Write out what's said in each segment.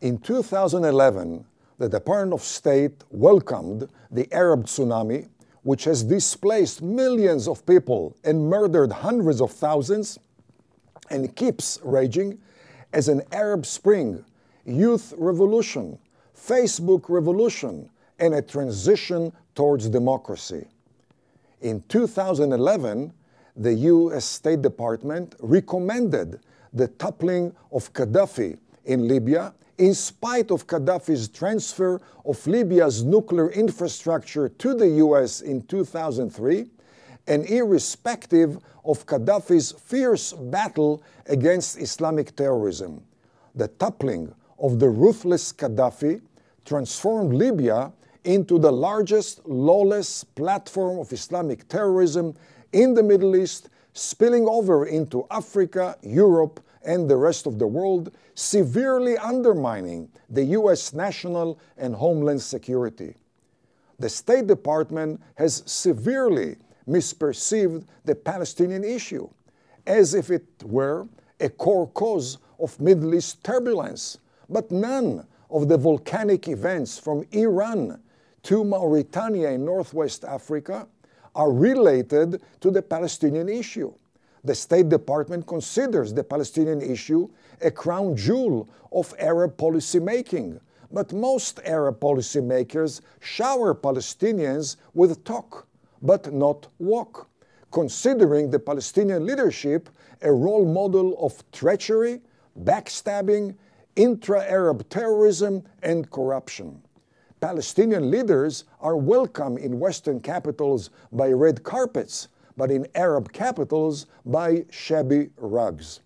In 2011, the Department of State welcomed the Arab tsunami, which has displaced millions of people and murdered hundreds of thousands, and keeps raging, as an Arab Spring, youth revolution, Facebook revolution, and a transition towards democracy. In 2011, the U.S. State Department recommended the toppling of Gaddafi in Libya, in spite of Gaddafi's transfer of Libya's nuclear infrastructure to the U.S. in 2003, and irrespective of Gaddafi's fierce battle against Islamic terrorism. The toppling of the ruthless Gaddafi transformed Libya into the largest lawless platform of Islamic terrorism in the Middle East, spilling over into Africa, Europe, and the rest of the world, severely undermining the U.S. national and homeland security. The State Department has severely misperceived the Palestinian issue, as if it were a core cause of Middle East turbulence. But none of the volcanic events from Iran to Mauritania in Northwest Africa are related to the Palestinian issue. The State Department considers the Palestinian issue a crown jewel of Arab policymaking, but most Arab policymakers shower Palestinians with talk, but not walk, considering the Palestinian leadership a role model of treachery, backstabbing, intra-Arab terrorism, and corruption. Palestinian leaders are welcome in Western capitals by red carpets, but in Arab capitals by shabby rugs.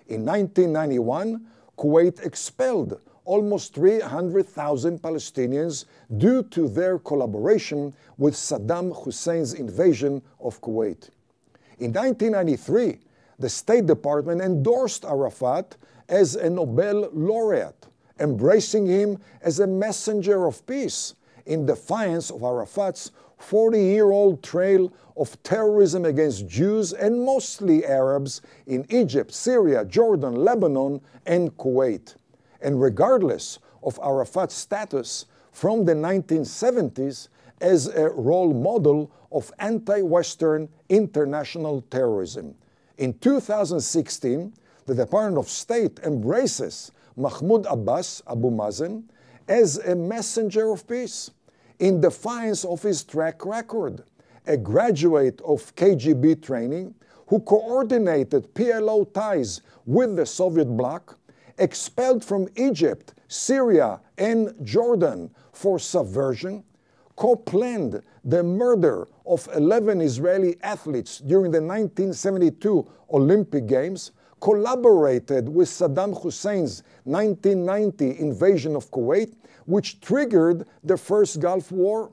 In 1991, Kuwait expelled almost 300,000 Palestinians due to their collaboration with Saddam Hussein's invasion of Kuwait. In 1993, the State Department endorsed Arafat as a Nobel laureate, embracing him as a messenger of peace in defiance of Arafat's 40-year-old trail of terrorism against Jews and mostly Arabs in Egypt, Syria, Jordan, Lebanon, and Kuwait. And regardless of Arafat's status from the 1970s as a role model of anti-Western international terrorism. In 2016, the Department of State embraces Mahmoud Abbas, Abu Mazen, as a messenger of peace, in defiance of his track record, a graduate of KGB training who coordinated PLO ties with the Soviet bloc, expelled from Egypt, Syria, and Jordan for subversion, co-planned the murder of 11 Israeli athletes during the 1972 Olympic Games, collaborated with Saddam Hussein's 1990 invasion of Kuwait, which triggered the First Gulf War,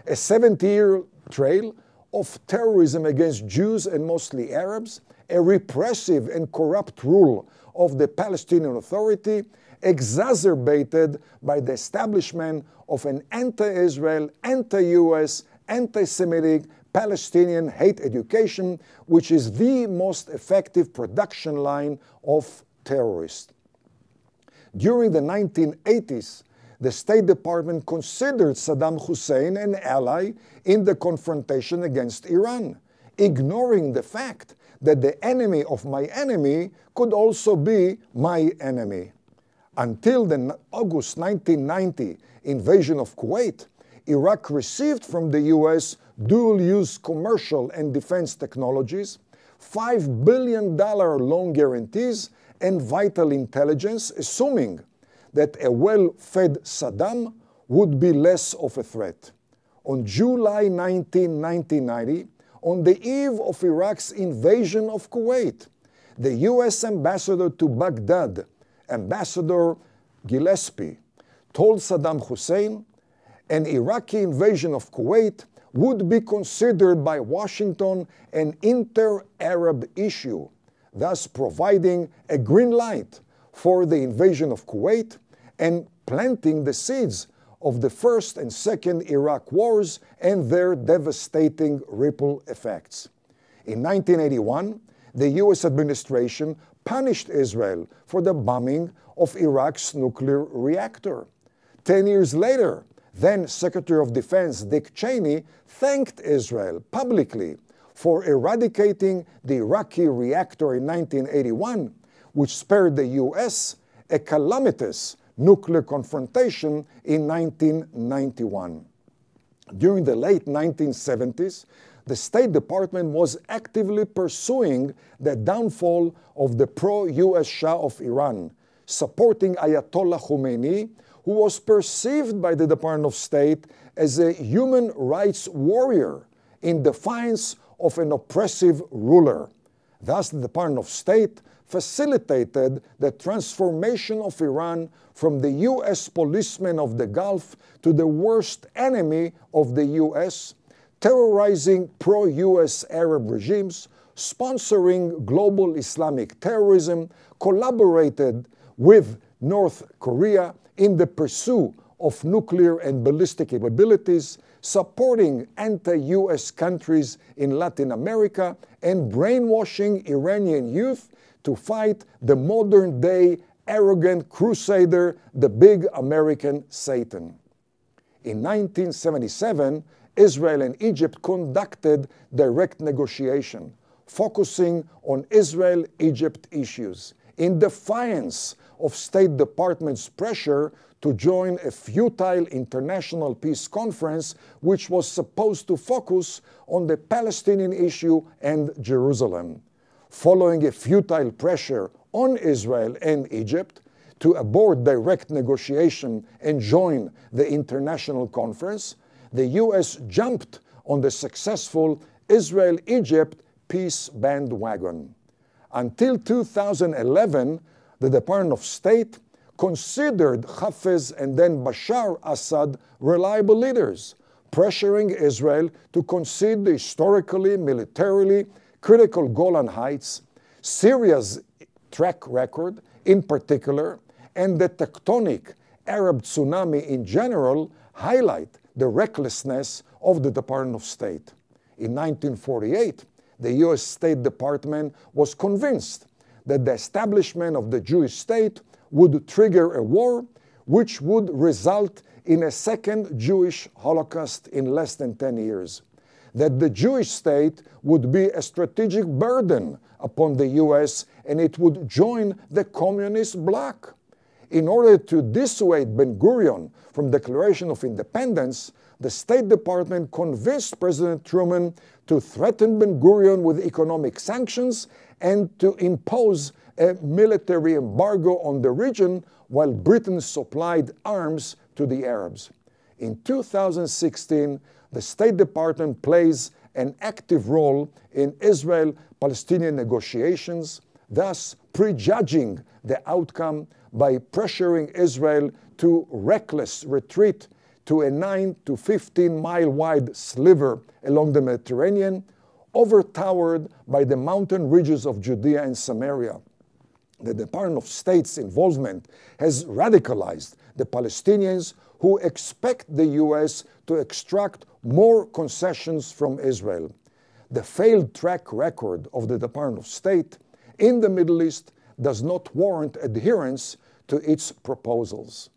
a 70-year trail of terrorism against Jews and mostly Arabs, a repressive and corrupt rule of the Palestinian Authority, exacerbated by the establishment of an anti-Israel, anti-US, anti-Semitic Palestinian hate education, which is the most effective production line of terrorists. During the 1980s, the State Department considered Saddam Hussein an ally in the confrontation against Iran, ignoring the fact that the enemy of my enemy could also be my enemy. Until the August 1990 invasion of Kuwait, Iraq received from the US dual-use commercial and defense technologies, $5 billion loan guarantees, and vital intelligence, assuming that a well-fed Saddam would be less of a threat. On July 19, 1990, on the eve of Iraq's invasion of Kuwait, the US ambassador to Baghdad, Ambassador Gillespie, told Saddam Hussein an Iraqi invasion of Kuwait would be considered by Washington an inter-Arab issue, thus providing a green light for the invasion of Kuwait and planting the seeds of the First and Second Iraq Wars and their devastating ripple effects. In 1981, the US administration punished Israel for the bombing of Iraq's nuclear reactor. 10 years later, then Secretary of Defense Dick Cheney thanked Israel publicly for eradicating the Iraqi reactor in 1981, which spared the U.S. a calamitous nuclear confrontation in 1991. During the late 1970s, the State Department was actively pursuing the downfall of the pro-U.S. Shah of Iran, supporting Ayatollah Khomeini, who was perceived by the Department of State as a human rights warrior in defiance of an oppressive ruler. Thus, the Department of State facilitated the transformation of Iran from the U.S. policeman of the Gulf to the worst enemy of the U.S., terrorizing pro-U.S. Arab regimes, sponsoring global Islamic terrorism, collaborated with North Korea in the pursuit of nuclear and ballistic capabilities, supporting anti-U.S. countries in Latin America, and brainwashing Iranian youth to fight the modern-day arrogant crusader, the big American Satan. In 1977, Israel and Egypt conducted direct negotiation, focusing on Israel-Egypt issues, in defiance of State Department's pressure to join a futile international peace conference which was supposed to focus on the Palestinian issue and Jerusalem. Following a futile pressure on Israel and Egypt to abort direct negotiation and join the international conference, the U.S. jumped on the successful Israel-Egypt peace bandwagon. Until 2011, the Department of State considered Hafez and then Bashar Assad reliable leaders, pressuring Israel to concede the historically, militarily critical Golan Heights, Syria's track record in particular, and the tectonic Arab tsunami in general highlight the recklessness of the Department of State. In 1948, the U.S. State Department was convinced that the establishment of the Jewish state would trigger a war which would result in a second Jewish Holocaust in less than 10 years, that the Jewish state would be a strategic burden upon the U.S. and it would join the communist bloc. In order to dissuade Ben-Gurion from Declaration of Independence, the State Department convinced President Truman to threaten Ben-Gurion with economic sanctions and to impose a military embargo on the region while Britain supplied arms to the Arabs. In 2016, the State Department plays an active role in Israel-Palestinian negotiations, thus prejudging the outcome by pressuring Israel to reckless retreat to a 9 to 15 mile wide sliver along the Mediterranean, overtowered by the mountain ridges of Judea and Samaria. The Department of State's involvement has radicalized the Palestinians who expect the U.S. to extract more concessions from Israel. The failed track record of the Department of State in the Middle East does not warrant adherence to its proposals.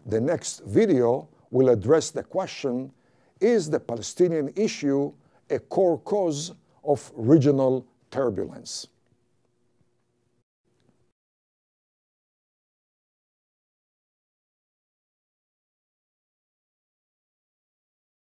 The next video will address the question, is the Palestinian issue a core cause of regional turbulence?